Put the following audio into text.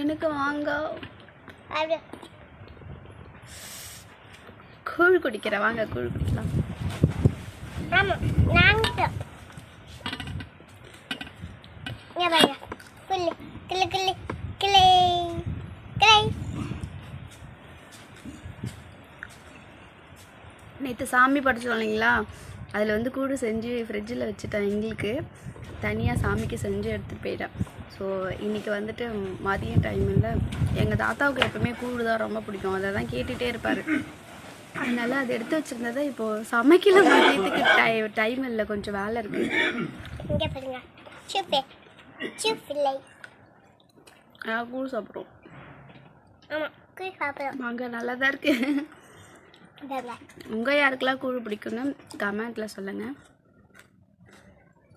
எனக்கு வாங்க. கூழ் குடிக்கிற வாங்க, கூழ் குடிக்கலாம். நேற்று சாமி படைச்சோம் இல்லைங்களா, அதில் வந்து கூடு செஞ்சு ஃப்ரிட்ஜில் வச்சுட்டேன். எங்களுக்கு தனியாக சாமிக்கு செஞ்சு எடுத்துகிட்டு போயிட்டேன். ஸோ இன்றைக்கி வந்துட்டு மதியம் டைமில் எங்கள் தாத்தாவுக்கு எப்பவுமே கூடு தான் ரொம்ப பிடிக்கும். அதை தான் கேட்டுகிட்டே இருப்பார். அதனால் அதை எடுத்து வச்சுருந்ததை இப்போது சமைக்கல. மதியத்துக்கு டைம் இல்லை, கொஞ்சம் வேலை இருக்குது. கூழ் சாப்பிட்றோம். அங்கே நல்லா தான் இருக்குது. உங்கள் யாருக்கெல்லாம் கூழ் பிடிக்குன்னு கமெண்ட்டில் சொல்லுங்கள்.